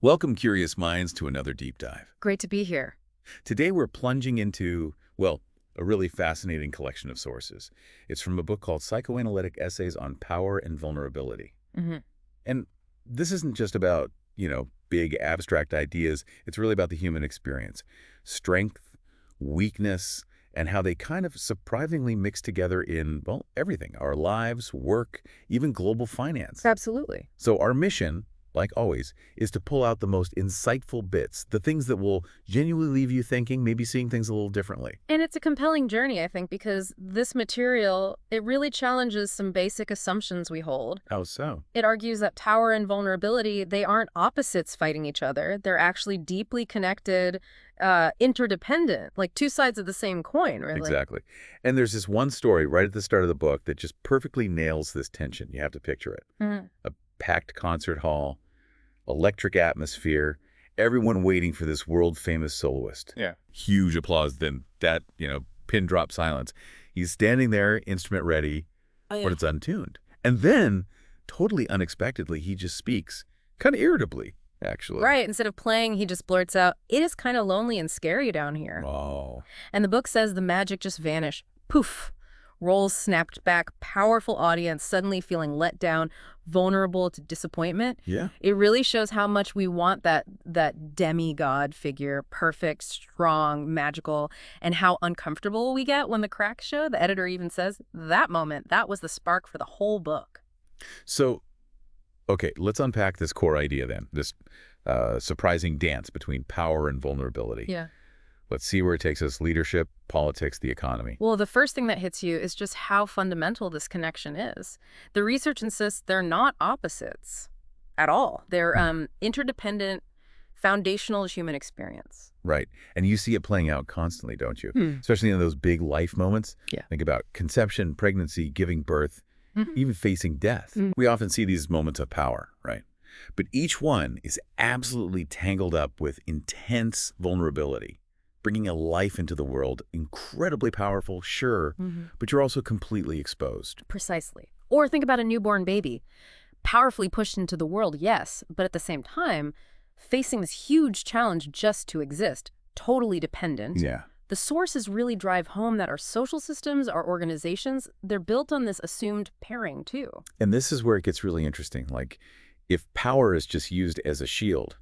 Welcome, curious minds, to another deep dive. Great to be here. Today we're plunging into, well, a really fascinating collection of sources. It's from a book called Psychoanalytic Essays on Power and Vulnerability. hmm And this isn't just about, big abstract ideas. It's really about the human experience. Strength, weakness, and how they kind of surprisingly mix together in, well, everything. Our lives, work, even global finance. Absolutely. So our mission, like always, is to pull out the most insightful bits, the things that will genuinely leave you thinking, maybe seeing things a little differently. And it's a compelling journey, I think, because this material, it really challenges some basic assumptions we hold. How so? It argues that power and vulnerability, they aren't opposites fighting each other. They're actually deeply connected, interdependent, like two sides of the same coin, really. Exactly. And there's this one story right at the start of the book that just perfectly nails this tension. You have to picture it. Mhm. A packed concert hall, electric atmosphere, everyone waiting for this world-famous soloist. Yeah. Huge applause, then that, pin drop silence. He's standing there, instrument ready, but it's untuned. And then, totally unexpectedly, he just speaks, kind of irritably, actually. Right. Instead of playing, he just blurts out, "It is kind of lonely and scary down here." Oh. And the book says the magic just vanished. Poof. Roles snapped back, powerful audience suddenly feeling let down, vulnerable to disappointment. Yeah. It really shows how much we want that demigod figure, perfect, strong, magical, and how uncomfortable we get when the cracks show. The editor even says, that moment, that was the spark for the whole book. So, okay, let's unpack this core idea then, this surprising dance between power and vulnerability. Yeah. Let's see where it takes us: leadership, politics, the economy. Well, the first thing that hits you is just how fundamental this connection is. The research insists they're not opposites at all. They're interdependent, foundational human experience. Right. And you see it playing out constantly, don't you? Hmm. Especially in those big life moments. Yeah. Think about conception, pregnancy, giving birth, even facing death. We often see these moments of power, right? But each one is absolutely tangled up with intense vulnerability, bringing a life into the world, incredibly powerful, sure, but you're also completely exposed. Precisely. Or think about a newborn baby. Powerfully pushed into the world, yes, but at the same time, facing this huge challenge just to exist, totally dependent. Yeah. The sources really drive home that our social systems, our organizations, they're built on this assumed pairing, too. And this is where it gets really interesting. Like, if power is just used as a shield,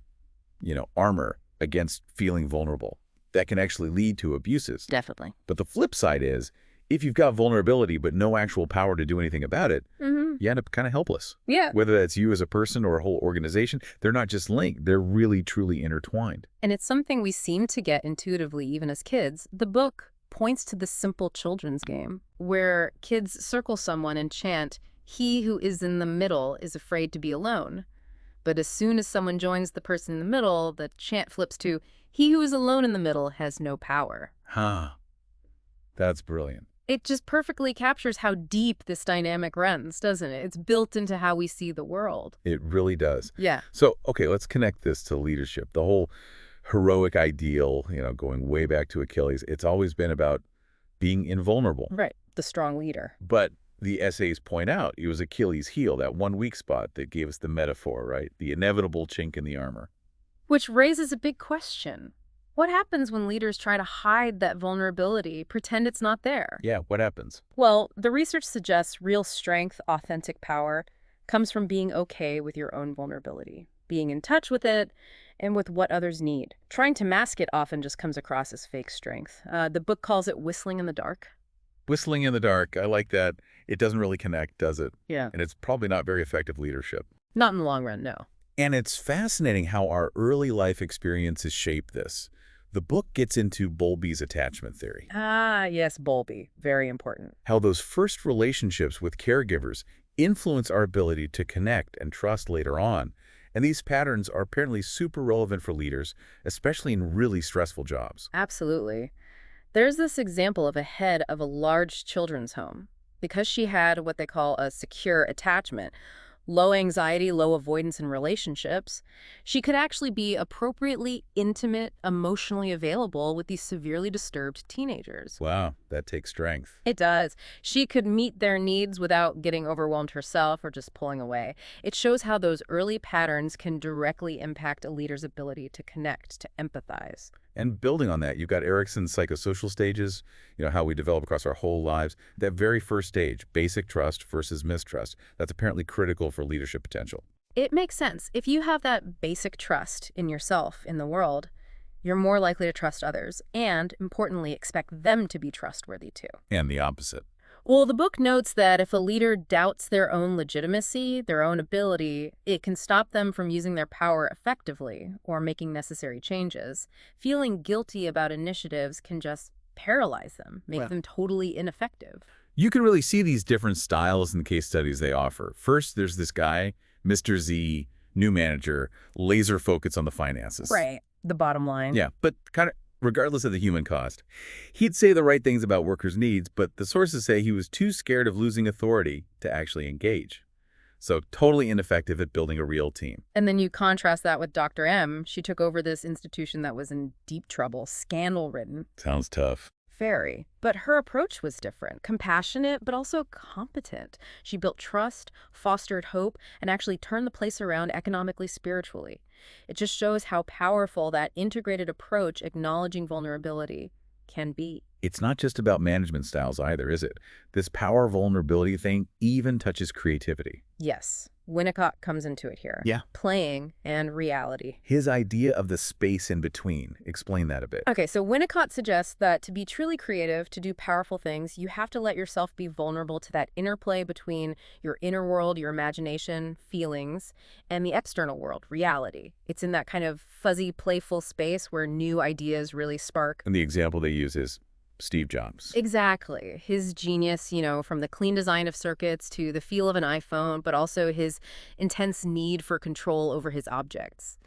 armor against feeling vulnerable, that can actually lead to abuses. Definitely. But the flip side is, if you've got vulnerability but no actual power to do anything about it, you end up kind of helpless. Yeah. Whether that's you as a person or a whole organization, they're not just linked, they're really, truly intertwined. And it's something we seem to get intuitively even as kids. The book points to this simple children's game where kids circle someone and chant, "He who is in the middle is afraid to be alone." But as soon as someone joins the person in the middle, the chant flips to, "He who is alone in the middle has no power." Huh. That's brilliant. It just perfectly captures how deep this dynamic runs, doesn't it? It's built into how we see the world. It really does. Yeah. So, okay, let's connect this to leadership. The whole heroic ideal, going way back to Achilles, it's always been about being invulnerable. Right. The strong leader. But the essays point out it was Achilles' heel, that one weak spot that gave us the metaphor, right? The inevitable chink in the armor. Which raises a big question. What happens when leaders try to hide that vulnerability, pretend it's not there? Yeah, what happens? Well, the research suggests real strength, authentic power, comes from being okay with your own vulnerability, being in touch with it, and with what others need. Trying to mask it often just comes across as fake strength. The book calls it whistling in the dark. Whistling in the dark, I like that. It doesn't really connect, does it? Yeah. And it's probably not very effective leadership. Not in the long run, no. And it's fascinating how our early life experiences shape this. The book gets into Bowlby's attachment theory. Ah, yes, Bowlby. Very important. How those first relationships with caregivers influence our ability to connect and trust later on. And these patterns are apparently super relevant for leaders, especially in really stressful jobs. Absolutely. There's this example of a head of a large children's home. Because she had what they call a secure attachment, low anxiety, low avoidance in relationships. She could actually be appropriately intimate, emotionally available with these severely disturbed teenagers. Wow, that takes strength. It does. She could meet their needs without getting overwhelmed herself or just pulling away. It shows how those early patterns can directly impact a leader's ability to connect, to empathize. And building on that, you've got Erickson's psychosocial stages, how we develop across our whole lives. That very first stage, basic trust versus mistrust, that's apparently critical for leadership potential. It makes sense. If you have that basic trust in yourself, in the world, you're more likely to trust others and, importantly, expect them to be trustworthy too. And the opposite. Well, the book notes that if a leader doubts their own legitimacy, their own ability, it can stop them from using their power effectively or making necessary changes. Feeling guilty about initiatives can just paralyze them, make them totally ineffective. You can really see these different styles in the case studies they offer. First, there's this guy, Mr. Z, new manager, laser focus on the finances. Right. The bottom line. Yeah, but kind of regardless of the human cost. He'd say the right things about workers' needs, but the sources say he was too scared of losing authority to actually engage. So totally ineffective at building a real team. And then you contrast that with Dr. M. She took over this institution that was in deep trouble, scandal-ridden. Sounds tough. Very. But her approach was different. Compassionate, but also competent. She built trust, fostered hope, and actually turned the place around economically, spiritually. It just shows how powerful that integrated approach, acknowledging vulnerability, can be. It's not just about management styles either, is it? This power vulnerability thing even touches creativity. Yes. Winnicott comes into it here. Yeah. Playing and reality. His idea of the space in between. Explain that a bit. Okay, so Winnicott suggests that to be truly creative, to do powerful things, you have to let yourself be vulnerable to that interplay between your inner world, your imagination, feelings, and the external world, reality. It's in that kind of fuzzy, playful space where new ideas really spark. And the example they use is Steve Jobs. Exactly. His genius, from the clean design of circuits to the feel of an iPhone, but also his intense need for control over his objects.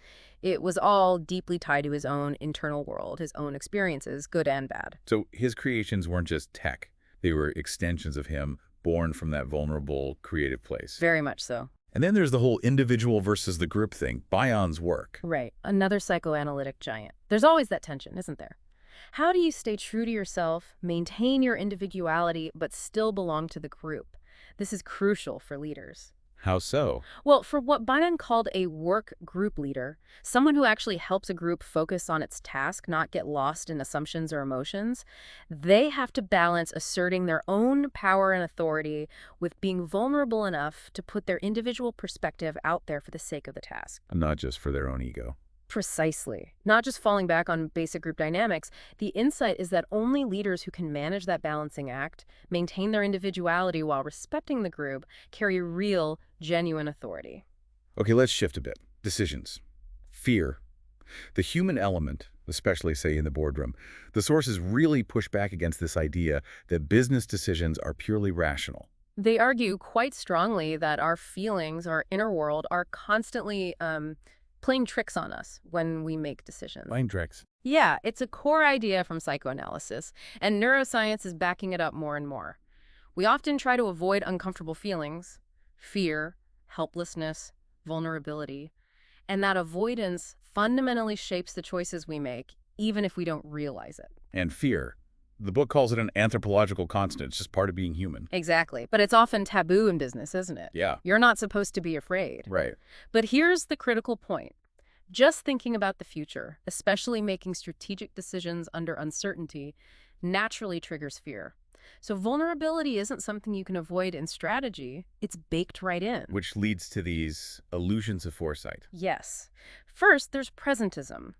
It was all deeply tied to his own internal world, his own experiences, good and bad. So his creations weren't just tech. They were extensions of him, born from that vulnerable, creative place. Very much so. And then there's the whole individual versus the group thing, Bayon's work. Right. Another psychoanalytic giant. There's always that tension, isn't there? How do you stay true to yourself, maintain your individuality, but still belong to the group? This is crucial for leaders. How so? Well, for what Bion called a work group leader, someone who actually helps a group focus on its task, not get lost in assumptions or emotions, they have to balance asserting their own power and authority with being vulnerable enough to put their individual perspective out there for the sake of the task. Not just for their own ego. Precisely. Not just falling back on basic group dynamics. The insight is that only leaders who can manage that balancing act, maintain their individuality while respecting the group, carry real, genuine authority. Okay, let's shift a bit. Decisions. Fear. The human element, especially, say, in the boardroom, the sources really push back against this idea that business decisions are purely rational. They argue quite strongly that our feelings, our inner world, are constantly playing tricks on us when we make decisions. Playing tricks. Yeah, it's a core idea from psychoanalysis, and neuroscience is backing it up more and more. We often try to avoid uncomfortable feelings, fear, helplessness, vulnerability, and that avoidance fundamentally shapes the choices we make, even if we don't realize it. And fear. The book calls it an anthropological constant. It's just part of being human. Exactly. But it's often taboo in business, isn't it? Yeah. You're not supposed to be afraid. Right. But here's the critical point. Just thinking about the future, especially making strategic decisions under uncertainty, naturally triggers fear. So vulnerability isn't something you can avoid in strategy. It's baked right in. Which leads to these illusions of foresight. Yes. First, there's presentism.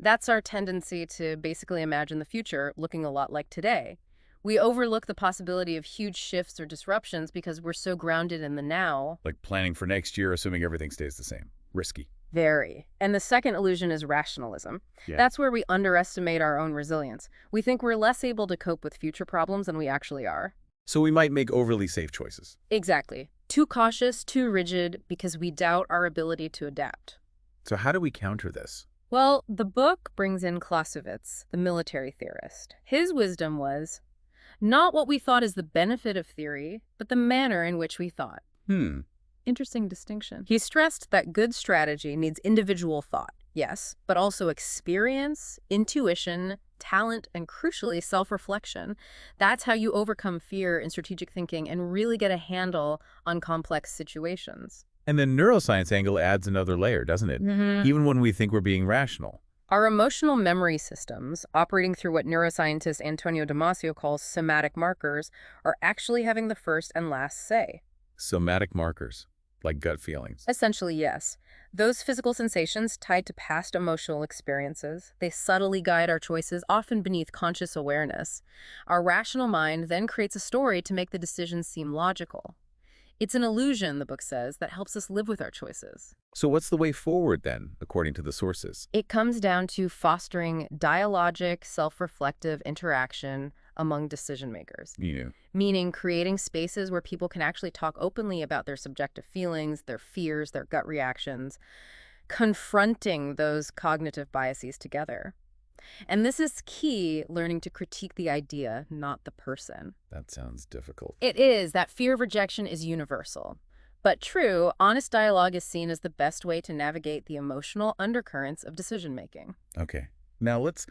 That's our tendency to basically imagine the future looking a lot like today. We overlook the possibility of huge shifts or disruptions because we're so grounded in the now. Like planning for next year, assuming everything stays the same. Risky. Very. And the second illusion is rationalism. Yeah. That's where we underestimate our own resilience. We think we're less able to cope with future problems than we actually are. So we might make overly safe choices. Exactly. Too cautious, too rigid, because we doubt our ability to adapt. So how do we counter this? Well, the book brings in Clausewitz, the military theorist. His wisdom was not what we thought is the benefit of theory, but the manner in which we thought. Interesting distinction. He stressed that good strategy needs individual thought, yes, but also experience, intuition, talent, and crucially, self-reflection. That's how you overcome fear in strategic thinking and really get a handle on complex situations. And the neuroscience angle adds another layer, doesn't it? Even when we think we're being rational. Our emotional memory systems, operating through what neuroscientist Antonio Damasio calls somatic markers, are actually having the first and last say. Somatic markers, like gut feelings. Essentially, yes. Those physical sensations tied to past emotional experiences, they subtly guide our choices, often beneath conscious awareness. Our rational mind then creates a story to make the decisions seem logical. It's an illusion, the book says, that helps us live with our choices. So what's the way forward then, according to the sources? It comes down to fostering dialogic, self-reflective interaction among decision makers. Meaning creating spaces where people can actually talk openly about their subjective feelings, their fears, their gut reactions, confronting those cognitive biases together. And this is key, learning to critique the idea, not the person. That sounds difficult. It is. That fear of rejection is universal. But true, honest dialogue is seen as the best way to navigate the emotional undercurrents of decision-making. Okay. Now let's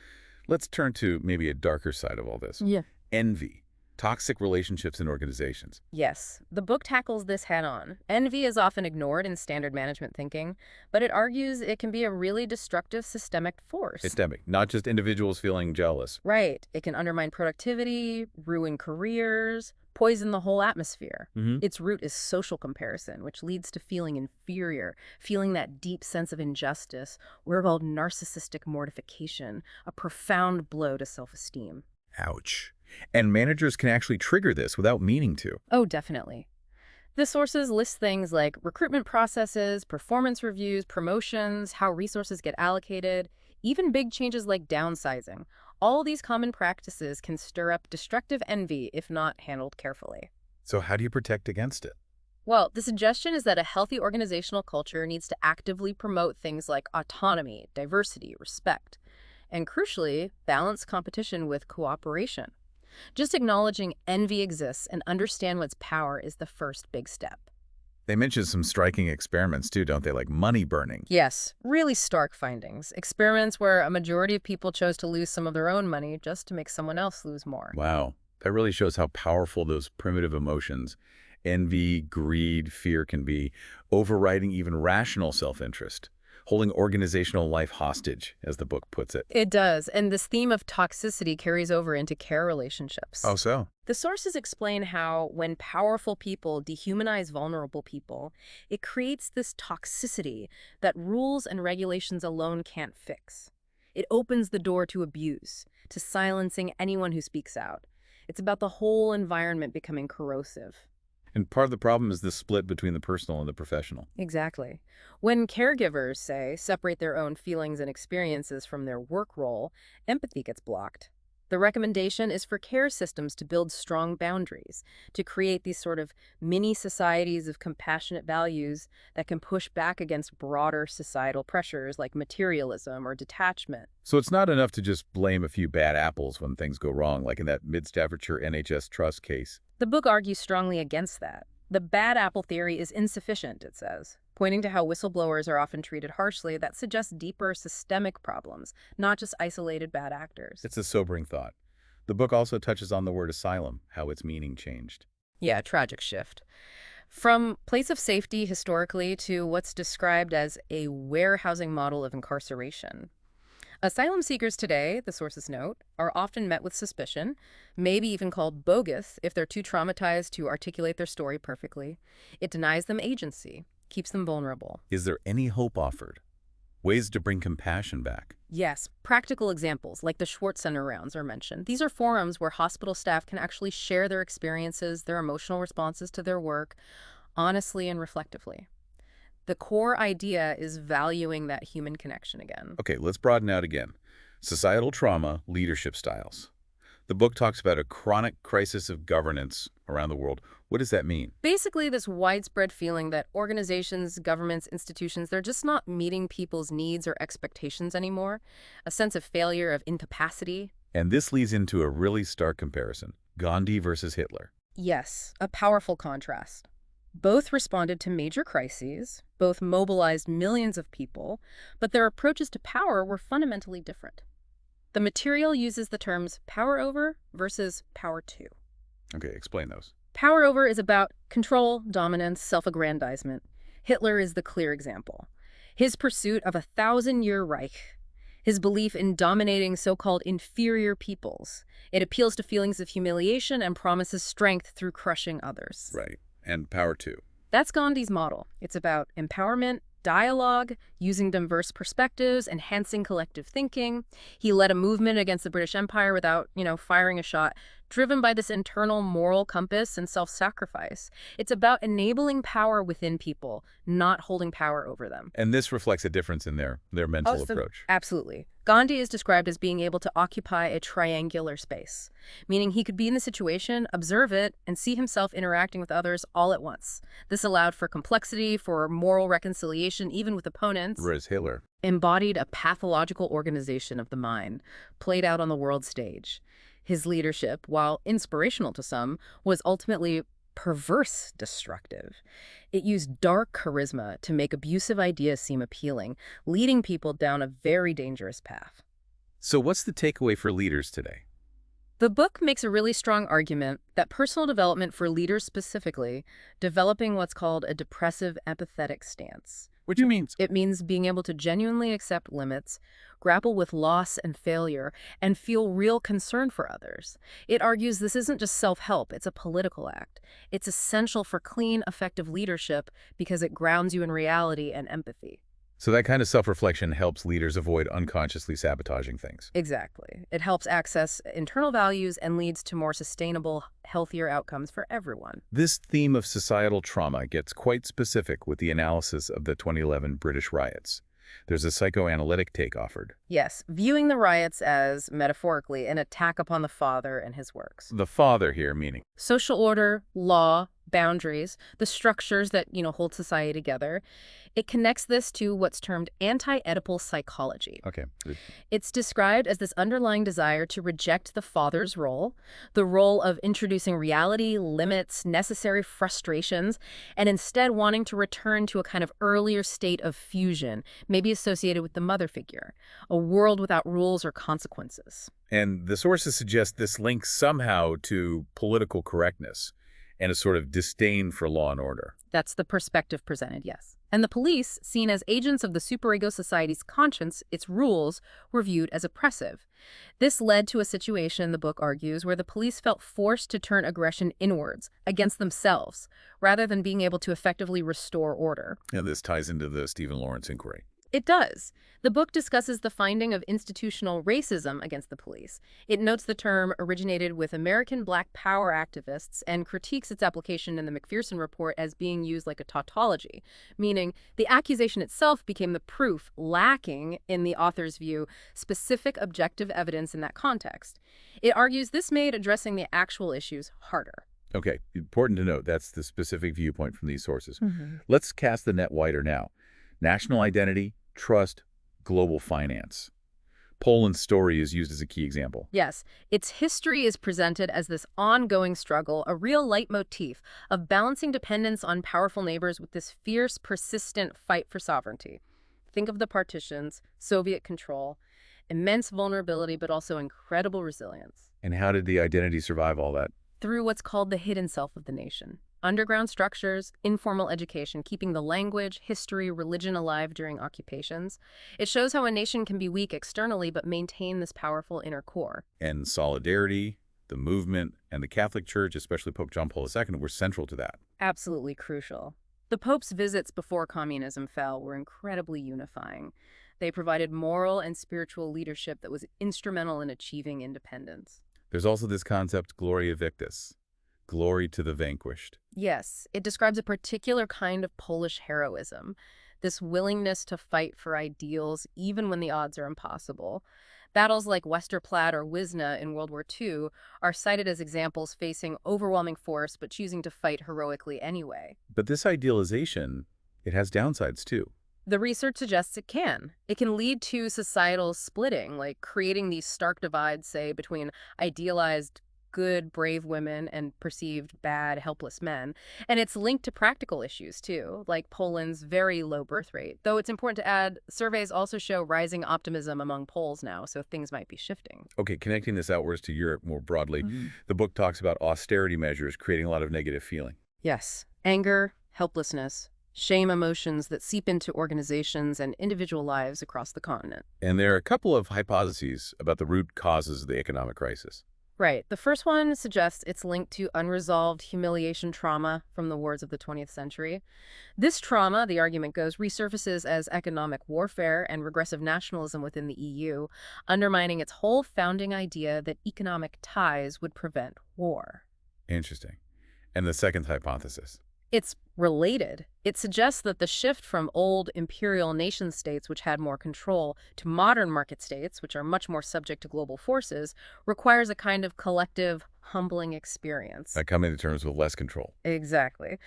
turn to maybe a darker side of all this. Yeah. Envy. Toxic relationships in organizations. Yes, the book tackles this head-on. Envy is often ignored in standard management thinking, but it argues it can be a really destructive systemic force. Systemic, not just individuals feeling jealous. Right. It can undermine productivity, ruin careers, poison the whole atmosphere. Its root is social comparison, which leads to feeling inferior, feeling that deep sense of injustice, we're called narcissistic mortification, a profound blow to self-esteem. Ouch. And managers can actually trigger this without meaning to. Oh, definitely. The sources list things like recruitment processes, performance reviews, promotions, how resources get allocated, even big changes like downsizing. All these common practices can stir up destructive envy if not handled carefully. So how do you protect against it? Well, the suggestion is that a healthy organizational culture needs to actively promote things like autonomy, diversity, respect, and crucially, balance competition with cooperation. Just acknowledging envy exists and understand what's power is the first big step. They mention some striking experiments too, don't they? Like money burning. Yes, really stark findings. Experiments where a majority of people chose to lose some of their own money just to make someone else lose more. Wow. That really shows how powerful those primitive emotions, envy, greed, fear can be, overriding even rational self-interest. Holding organizational life hostage, as the book puts it. It does, and this theme of toxicity carries over into care relationships. Oh, so? The sources explain how when powerful people dehumanize vulnerable people, it creates this toxicity that rules and regulations alone can't fix. It opens the door to abuse, to silencing anyone who speaks out. It's about the whole environment becoming corrosive. And part of the problem is this split between the personal and the professional. Exactly. When caregivers, say, separate their own feelings and experiences from their work role, empathy gets blocked. The recommendation is for care systems to build strong boundaries, to create these sort of mini societies of compassionate values that can push back against broader societal pressures like materialism or detachment. So it's not enough to just blame a few bad apples when things go wrong, like in that Mid-Staffordshire NHS Trust case. The book argues strongly against that. The bad apple theory is insufficient, it says, pointing to how whistleblowers are often treated harshly that suggests deeper systemic problems, not just isolated bad actors. It's a sobering thought. The book also touches on the word asylum, how its meaning changed. Yeah, tragic shift. From place of safety historically to what's described as a warehousing model of incarceration. Asylum seekers today, the sources note, are often met with suspicion, maybe even called bogus if they're too traumatized to articulate their story perfectly. It denies them agency, keeps them vulnerable. Is there any hope offered? Ways to bring compassion back? Yes, practical examples like the Schwartz Center rounds are mentioned. These are forums where hospital staff can actually share their experiences, their emotional responses to their work, honestly and reflectively. The core idea is valuing that human connection again. Okay, let's broaden out again. Societal trauma, leadership styles. The book talks about a chronic crisis of governance around the world. What does that mean? Basically, this widespread feeling that organizations, governments, institutions, they're just not meeting people's needs or expectations anymore. A sense of failure, of incapacity. And this leads into a really stark comparison. Gandhi versus Hitler. Yes, a powerful contrast. Both responded to major crises, both mobilized millions of people, but their approaches to power were fundamentally different. The material uses the terms power over versus power to. Okay, explain those. Power over is about control, dominance, self-aggrandizement. Hitler is the clear example. His pursuit of a 1,000-year Reich, his belief in dominating so-called inferior peoples. It appeals to feelings of humiliation and promises strength through crushing others. Right. And power too. That's Gandhi's model. It's about empowerment, dialogue, using diverse perspectives, enhancing collective thinking. He led a movement against the British Empire without, firing a shot, driven by this internal moral compass and self-sacrifice. It's about enabling power within people, not holding power over them. And this reflects a difference in their mental approach. Absolutely. Gandhi is described as being able to occupy a triangular space, meaning he could be in the situation, observe it, and see himself interacting with others all at once. This allowed for complexity, for moral reconciliation, even with opponents. Whereas Hitler Embodied a pathological organization of the mind, played out on the world stage. His leadership, while inspirational to some, was ultimately perverse destructive. It used dark charisma to make abusive ideas seem appealing, leading people down a very dangerous path. So what's the takeaway for leaders today? The book makes a really strong argument that personal development for leaders specifically, developing what's called a depressive empathetic stance. What do you mean? It means being able to genuinely accept limits, grapple with loss and failure, and feel real concern for others. It argues this isn't just self-help, it's a political act. It's essential for clean, effective leadership because it grounds you in reality and empathy. So that kind of self-reflection helps leaders avoid unconsciously sabotaging things. Exactly. It helps access internal values and leads to more sustainable, healthier outcomes for everyone. This theme of societal trauma gets quite specific with the analysis of the 2011 British riots. There's a psychoanalytic take offered. Yes, viewing the riots as, metaphorically, an attack upon the father and his works. The father here meaning Social order, law, boundaries, the structures that, hold society together. It connects this to what's termed anti-Oedipal psychology. Okay. It's described as this underlying desire to reject the father's role, the role of introducing reality, limits, necessary frustrations, and instead wanting to return to a kind of earlier state of fusion, maybe associated with the mother figure, a world without rules or consequences. And the sources suggest this links somehow to political correctness and a sort of disdain for law and order. That's the perspective presented, yes. And the police, seen as agents of the superego society's conscience, its rules, were viewed as oppressive. This led to a situation, the book argues, where the police felt forced to turn aggression inwards, against themselves, rather than being able to effectively restore order. And this ties into the Stephen Lawrence inquiry. It does. The book discusses the finding of institutional racism against the police. It notes the term originated with American Black Power activists and critiques its application in the McPherson report as being used like a tautology, meaning the accusation itself became the proof, lacking, in the author's view, specific objective evidence in that context. It argues this made addressing the actual issues harder. Okay, important to note that's the specific viewpoint from these sources. Let's cast the net wider now. National identity, trust, global finance. Poland's story is used as a key example. Yes, its history is presented as this ongoing struggle, a real leitmotif of balancing dependence on powerful neighbors with this fierce, persistent fight for sovereignty. Think of the partitions, Soviet control, immense vulnerability, but also incredible resilience. And how did the identity survive all that? Through what's called the hidden self of the nation. Underground structures, informal education, keeping the language, history, religion alive during occupations. It shows how a nation can be weak externally but maintain this powerful inner core. And solidarity, the movement, and the Catholic Church, especially Pope John Paul II, were central to that. Absolutely crucial. The Pope's visits before communism fell were incredibly unifying. They provided moral and spiritual leadership that was instrumental in achieving independence. There's also this concept, Gloria Victis. Glory to the vanquished. Yes, it describes a particular kind of Polish heroism, this willingness to fight for ideals even when the odds are impossible. Battles like Westerplatte or Wisna in World War II are cited as examples facing overwhelming force but choosing to fight heroically anyway. But this idealization, it has downsides too. The research suggests it can. It can lead to societal splitting, like creating these stark divides, say, between idealized good, brave women and perceived bad, helpless men. And it's linked to practical issues, too, like Poland's very low birth rate. Though it's important to add, surveys also show rising optimism among Poles now, so things might be shifting. Okay, connecting this outwards to Europe more broadly, the book talks about austerity measures creating a lot of negative feeling. Yes, anger, helplessness, shame emotions that seep into organizations and individual lives across the continent. And there are a couple of hypotheses about the root causes of the economic crisis. Right. The first one suggests it's linked to unresolved humiliation trauma from the wars of the 20th century. This trauma, the argument goes, resurfaces as economic warfare and regressive nationalism within the EU, undermining its whole founding idea that economic ties would prevent war. Interesting. And the second hypothesis? It's related. It suggests that the shift from old imperial nation-states, which had more control, to modern market states, which are much more subject to global forces, requires a kind of collective, humbling experience. By coming to terms with less control. Exactly.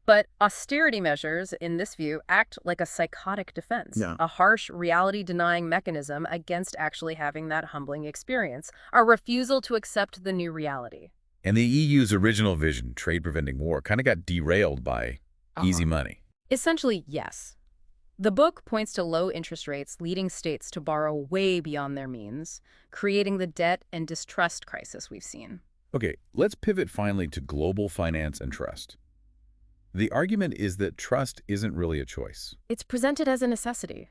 But austerity measures, in this view, act like a psychotic defense, a harsh, reality-denying mechanism against actually having that humbling experience, a refusal to accept the new reality. And the EU's original vision, trade preventing war, kind of got derailed by easy money. Essentially, yes. The book points to low interest rates leading states to borrow way beyond their means, creating the debt and distrust crisis we've seen. Okay, let's pivot finally to global finance and trust. The argument is that trust isn't really a choice. It's presented as a necessity,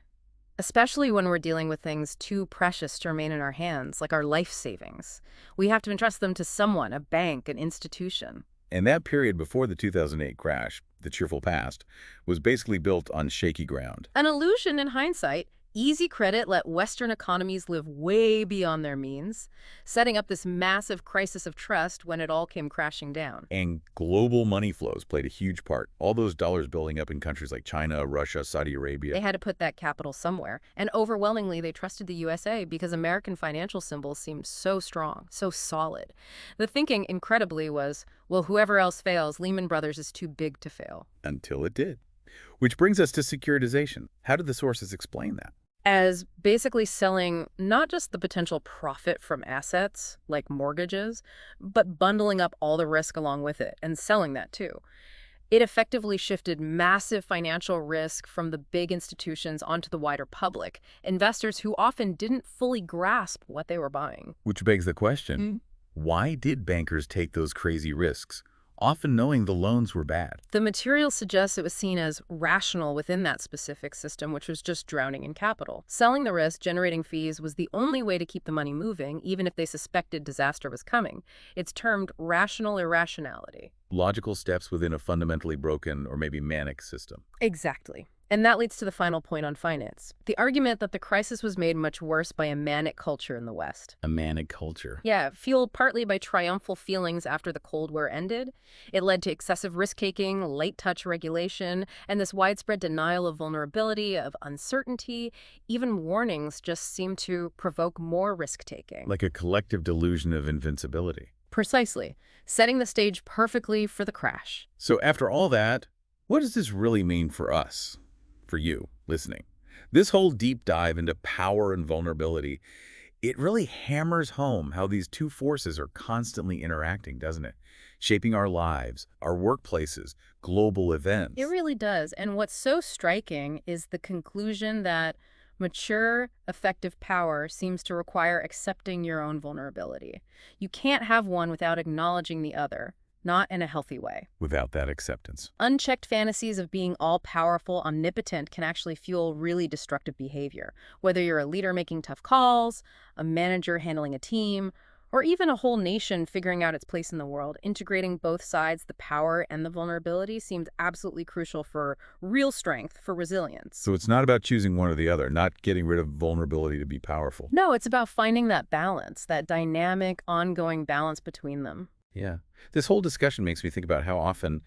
especially when we're dealing with things too precious to remain in our hands, like our life savings. We have to entrust them to someone, a bank, an institution. And that period before the 2008 crash, the cheerful past, was basically built on shaky ground. An illusion in hindsight. Easy credit let Western economies live way beyond their means, setting up this massive crisis of trust when it all came crashing down. And global money flows played a huge part. All those dollars building up in countries like China, Russia, Saudi Arabia. They had to put that capital somewhere. And overwhelmingly, they trusted the USA because American financial symbols seemed so strong, so solid. The thinking, incredibly, was, well, whoever else fails, Lehman Brothers is too big to fail. Until it did. Which brings us to securitization. How did the sources explain that? As basically selling not just the potential profit from assets, like mortgages, but bundling up all the risk along with it and selling that too. It effectively shifted massive financial risk from the big institutions onto the wider public, investors who often didn't fully grasp what they were buying. Which begs the question, why did bankers take those crazy risks, often knowing the loans were bad? The material suggests it was seen as rational within that specific system, which was just drowning in capital. Selling the risk, generating fees, was the only way to keep the money moving, even if they suspected disaster was coming. It's termed rational irrationality. Logical steps within a fundamentally broken or maybe manic system. Exactly. And that leads to the final point on finance. The argument that the crisis was made much worse by a manic culture in the West. A manic culture. Yeah, fueled partly by triumphal feelings after the Cold War ended. It led to excessive risk-taking, light-touch regulation, and this widespread denial of vulnerability, of uncertainty. Even warnings just seemed to provoke more risk-taking. Like a collective delusion of invincibility. Precisely, setting the stage perfectly for the crash. So after all that, what does this really mean for us? For you, listening? This whole deep dive into power and vulnerability, it really hammers home how these two forces are constantly interacting, doesn't it? Shaping our lives, our workplaces, global events. It really does. And what's so striking is the conclusion that mature, effective power seems to require accepting your own vulnerability. You can't have one without acknowledging the other. Not in a healthy way. Without that acceptance. Unchecked fantasies of being all-powerful, omnipotent can actually fuel really destructive behavior. Whether you're a leader making tough calls, a manager handling a team, or even a whole nation figuring out its place in the world, integrating both sides, the power and the vulnerability, seems absolutely crucial for real strength, for resilience. So it's not about choosing one or the other, not getting rid of vulnerability to be powerful. No, it's about finding that balance, that dynamic, ongoing balance between them. Yeah. This whole discussion makes me think about how often,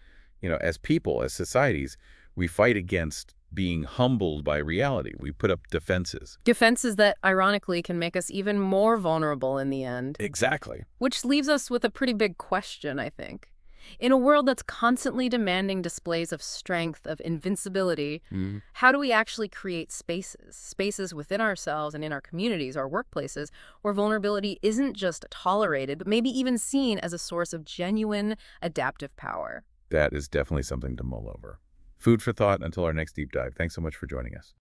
as people, as societies, we fight against being humbled by reality. We put up defenses. Defenses that, ironically, can make us even more vulnerable in the end. Exactly. Which leaves us with a pretty big question, I think. In a world that's constantly demanding displays of strength, of invincibility, how do we actually create spaces within ourselves and in our communities, our workplaces, where vulnerability isn't just tolerated, but maybe even seen as a source of genuine adaptive power? That is definitely something to mull over. Food for thought until our next deep dive. Thanks so much for joining us.